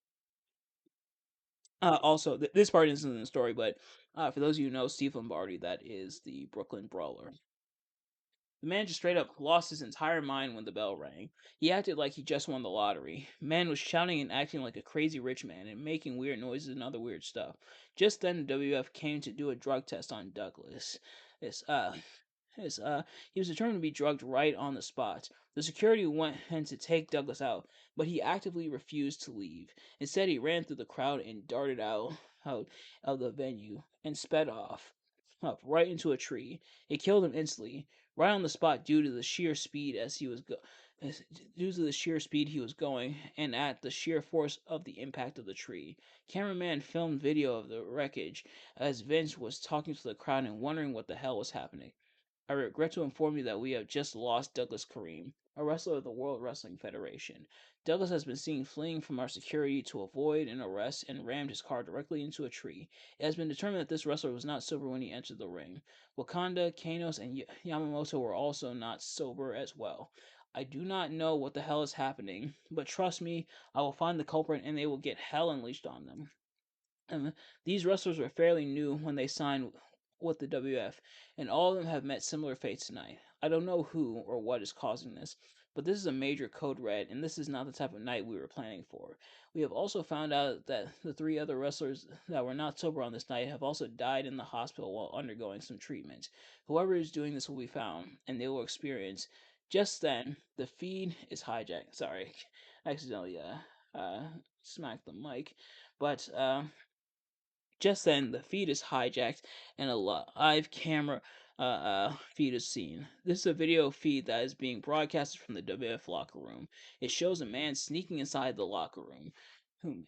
Also, this part isn't in the story, but for those of you who know Steve Lombardi, that is the Brooklyn Brawler. The man just straight up lost his entire mind when the bell rang. He acted like he just won the lottery. Man was shouting and acting like a crazy rich man and making weird noises and other weird stuff. Just then, the WWF came to do a drug test on Douglas. This, Yes, he was determined to be drugged right on the spot. The security went in to take Douglas out, but he actively refused to leave. Instead, he ran through the crowd and darted out of the venue and sped off, up right into a tree. It killed him instantly, right on the spot due to the sheer speed due to the sheer speed he was going, and at the sheer force of the impact of the tree. Cameraman filmed video of the wreckage as Vince was talking to the crowd and wondering what the hell was happening. I regret to inform you that we have just lost Douglas Kareem, a wrestler of the World Wrestling Federation. Douglas has been seen fleeing from our security to avoid an arrest and rammed his car directly into a tree. It has been determined that this wrestler was not sober when he entered the ring. Wakanda, Kanos, and Yamamoto were also not sober as well. I do not know what the hell is happening, but trust me, I will find the culprit and they will get hell unleashed on them. These wrestlers were fairly new when they signed with the WF, and all of them have met similar fates tonight. I don't know who or what is causing this, but this is a major code red, and this is not the type of night we were planning for. We have also found out that the three other wrestlers that were not sober on this night have also died in the hospital while undergoing some treatment. Whoever is doing this will be found, and they will experience. Just then, the feed is hijacked. Sorry, accidentally smacked the mic, but just then, the feed is hijacked and a live camera feed is seen. This is a video feed that is being broadcasted from the WF locker room. It shows a man sneaking inside the locker room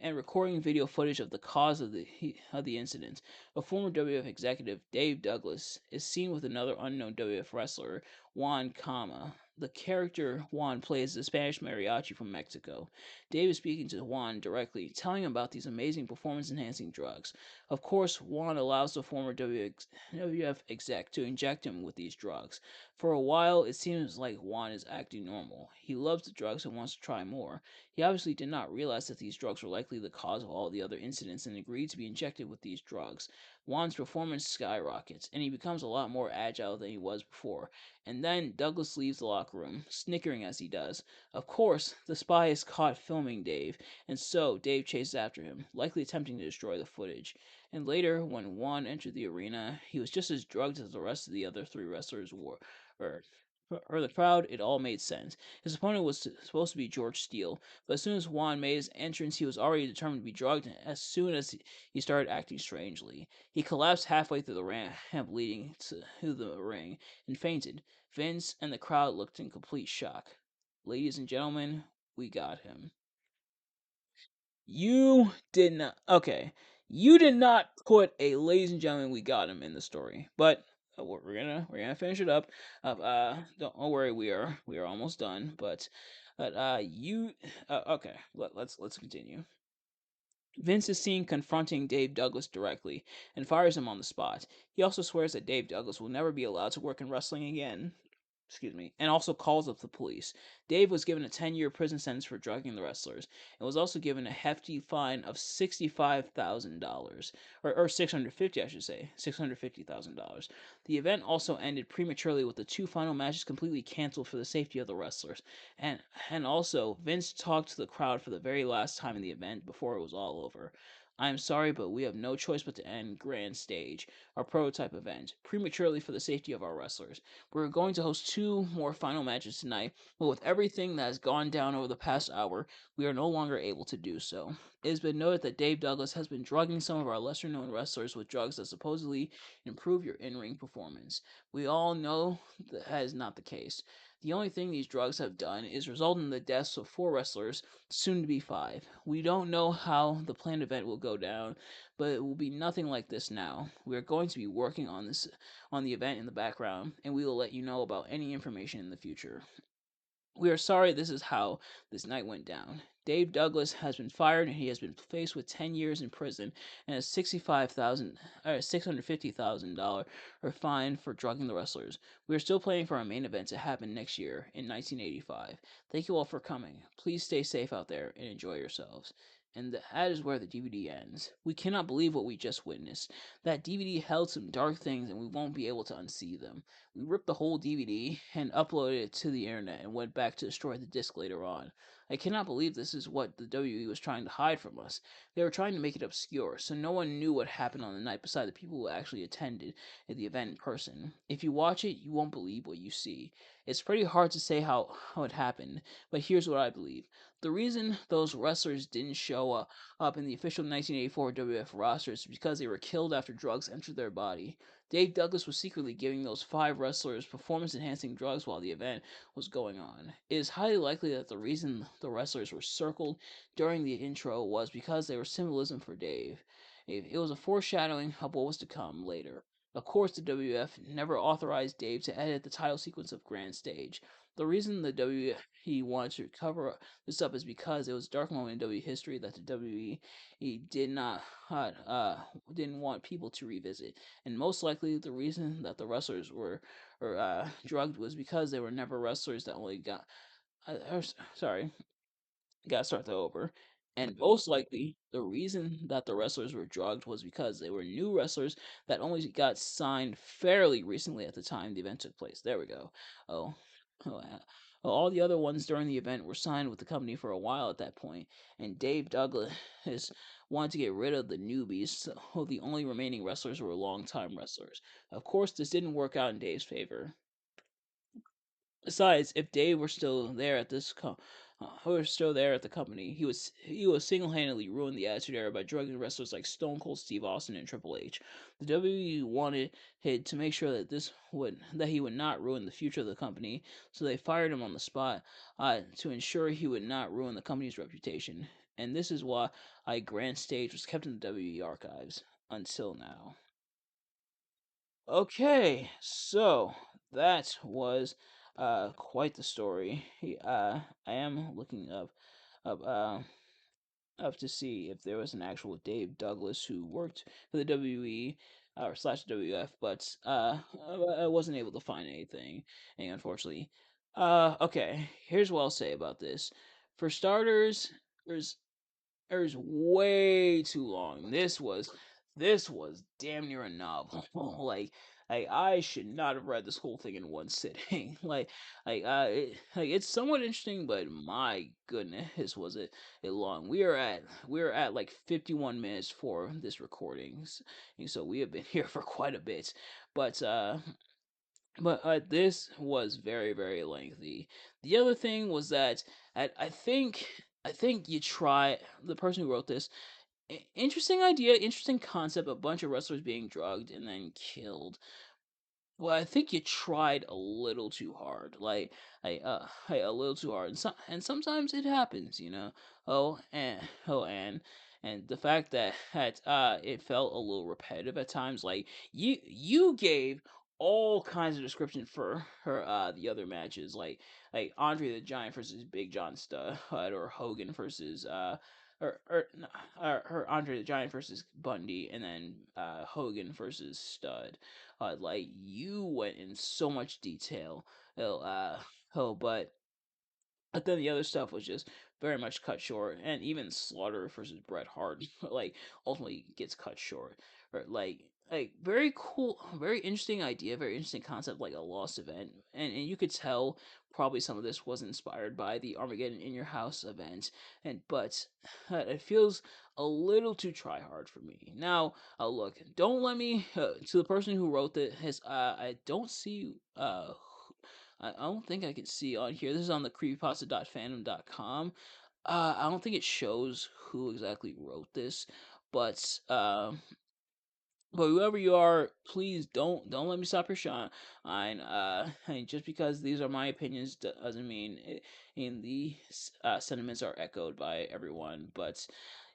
and recording video footage of the cause of the incident. A former WF executive, Dave Douglas, is seen with another unknown WF wrestler, Juan Kama. The character Juan plays the Spanish mariachi from Mexico. Dave is speaking to Juan directly, telling him about these amazing performance enhancing drugs. Of course, Juan allows the former WWF exec to inject him with these drugs. For a while, it seems like Juan is acting normal. He loves the drugs and wants to try more. He obviously did not realize that these drugs were likely the cause of all the other incidents and agreed to be injected with these drugs. Juan's performance skyrockets, and he becomes a lot more agile than he was before. And then Douglas leaves the locker room, snickering as he does. Of course, the spy is caught filming Dave, and so Dave chases after him, likely attempting to destroy the footage. And later, when Juan entered the arena, he was just as drugged as the rest of the other three wrestlers were. Or, or the crowd, it all made sense. His opponent was supposed to be George Steele, but as soon as Juan made his entrance, he was already determined to be drugged as soon as he started acting strangely. He collapsed halfway through the ramp leading to the ring and fainted. Vince and the crowd looked in complete shock. Ladies and gentlemen, we got him. You did not. Okay, you did not put a "ladies and gentlemen, we got him" in the story, but we're gonna finish it up. Don't worry, we are almost done. But you okay? Let's continue. Vince is seen confronting Dave Douglas directly and fires him on the spot. He also swears that Dave Douglas will never be allowed to work in wrestling again. Excuse me, and also calls up the police. Dave was given a 10-year prison sentence for drugging the wrestlers and was also given a hefty fine of $65,000, or 650, I should say, $650,000. The event also ended prematurely with the two final matches completely canceled for the safety of the wrestlers, and and also Vince talked to the crowd for the very last time in the event before it was all over. I am sorry, but we have no choice but to end Grand Stage, our prototype event, prematurely for the safety of our wrestlers. We're going to host two more final matches tonight, but with everything that has gone down over the past hour, we are no longer able to do so. It has been noted that Dave Douglas has been drugging some of our lesser known wrestlers with drugs that supposedly improve your in ring performance. We all know that is not the case. The only thing these drugs have done is result in the deaths of four wrestlers, soon to be five. We don't know how the planned event will go down, but it will be nothing like this now. We are going to be working on the event in the background, and we will let you know about any information in the future. We are sorry this is how this night went down. Dave Douglas has been fired and he has been faced with 10 years in prison and a $650,000 fine for drugging the wrestlers. We are still planning for our main event to happen next year in 1985. Thank you all for coming. Please stay safe out there and enjoy yourselves. And that is where the DVD ends. We cannot believe what we just witnessed. That DVD held some dark things and we won't be able to unsee them. We ripped the whole DVD and uploaded it to the internet and went back to destroy the disc later on. I cannot believe this is what the WWE was trying to hide from us. They were trying to make it obscure, so no one knew what happened on the night beside the people who actually attended the event in person. If you watch it, you won't believe what you see. It's pretty hard to say how it happened, but here's what I believe. The reason those wrestlers didn't show up in the official 1984 WWF roster is because they were killed after drugs entered their body. Dave Douglas was secretly giving those 5 wrestlers performance enhancing drugs while the event was going on. It is highly likely that the reason the wrestlers were circled during the intro was because they were symbolism for Dave. It was a foreshadowing of what was to come later. Of course, the WWF never authorized Dave to edit the title sequence of Grand Stage. The reason the WWE wanted to cover this up is because it was a dark moment in WWE history that the WWE did not didn't want people to revisit, and most likely the reason that the wrestlers were drugged was because they were never wrestlers that only got sorry, gotta start that over. And most likely, the reason that the wrestlers were drugged was because they were new wrestlers that only got signed fairly recently at the time the event took place. There we go. Oh, oh, all the other ones during the event were signed with the company for a while at that point, and Dave Douglas wanted to get rid of the newbies, so the only remaining wrestlers were longtime wrestlers. Of course, this didn't work out in Dave's favor. Besides, if Dave were still there at were still there at the company, he was single handedly ruin the Attitude Era by drugging wrestlers like Stone Cold Steve Austin and Triple H. The WWE wanted him to make sure that he would not ruin the future of the company, so they fired him on the spot to ensure he would not ruin the company's reputation. And this is why Grand Stage was kept in the WWE archives until now. Okay, so that was quite the story. I am looking up up to see if there was an actual Dave Douglas who worked for the WWE or slash WWF, but I wasn't able to find anything, and unfortunately. Okay, here's what I'll say about this. For starters, there's there's way too long. This was damn near a novel. like I should not have read this whole thing in one sitting. It's somewhat interesting, but my goodness, was it long? We are at like 51 minutes for this recordings, and so we have been here for quite a bit. But this was very, very lengthy. The other thing was that I think you try the person who wrote this. Interesting idea, interesting concept. A bunch of wrestlers being drugged and then killed. Well, I think you tried a little too hard, a little too hard, and sometimes it happens, you know. Oh, and the fact that it felt a little repetitive at times, like you gave all kinds of description for her the other matches, like Andre the Giant versus Big John Studd, or Hogan versus her Andre the Giant versus Bundy, and then Hogan versus Studd. Like you went in so much detail. Oh, but then the other stuff was just very much cut short, and even Slaughter versus Bret Hart, like ultimately gets cut short. Or like very cool, very interesting idea, very interesting concept, like a lost event, and you could tell probably some of this was inspired by the Armageddon in Your House event, and but it feels a little too try hard for me. Now, look, don't let me to the person who wrote this. I don't see I don't think I can see on here. This is on the creepypasta.fandom.com. I don't think it shows who exactly wrote this, but whoever you are, please don't let me stop your shine. And just because these are my opinions doesn't mean in the sentiments are echoed by everyone. But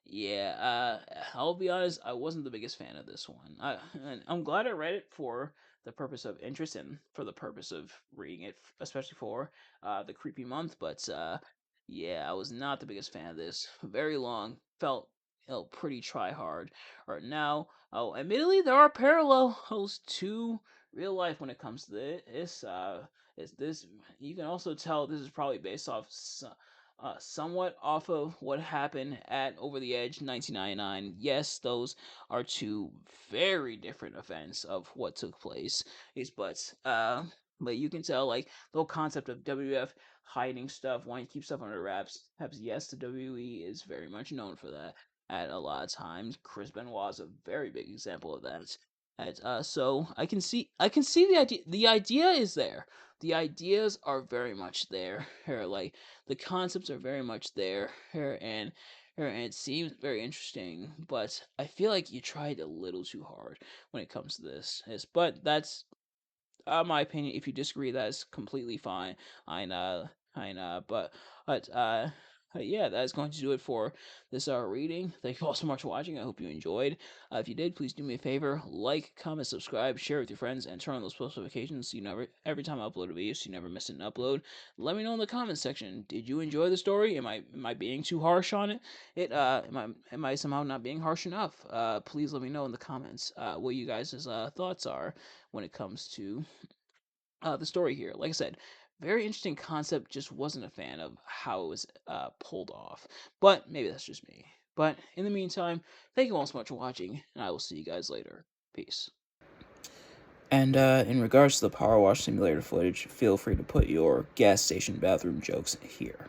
yeah, I'll be honest, I wasn't the biggest fan of this one. And I'm glad I read it for the purpose of interest and for the purpose of reading it, especially for the creepy month. But yeah, I was not the biggest fan of this. Very long, felt pretty try hard. Right now, oh, admittedly, there are parallels to real life when it comes to this. Is this? You can also tell this is probably based off somewhat off of what happened at Over the Edge 1999. Yes, those are two very different events of what took place. Is but you can tell like the whole concept of WWF hiding stuff, wanting to keep stuff under wraps. Perhaps yes, the WWE is very much known for that. At a lot of times, Chris Benoit is a very big example of that. So I can see the idea. The idea is there. The ideas are very much there. Like the concepts are very much there, and it seems very interesting. But I feel like you tried a little too hard when it comes to this. But that's my opinion. If you disagree, that is completely fine. I know, I know, but yeah, that is going to do it for this reading. Thank you all so much for watching. I hope you enjoyed. If you did, please do me a favor: like, comment, subscribe, share with your friends, and turn on those post notifications so you never, every time I upload a video, so you never miss an upload. Let me know in the comment section. Did you enjoy the story? Am I being too harsh on it? Am I somehow not being harsh enough? Please let me know in the comments what you guys' thoughts are when it comes to the story here. Like I said, very interesting concept. Just wasn't a fan of how it was pulled off. But maybe that's just me. But in the meantime, thank you all so much for watching, and I will see you guys later. Peace. And in regards to the Power Wash Simulator footage, feel free to put your gas station bathroom jokes here.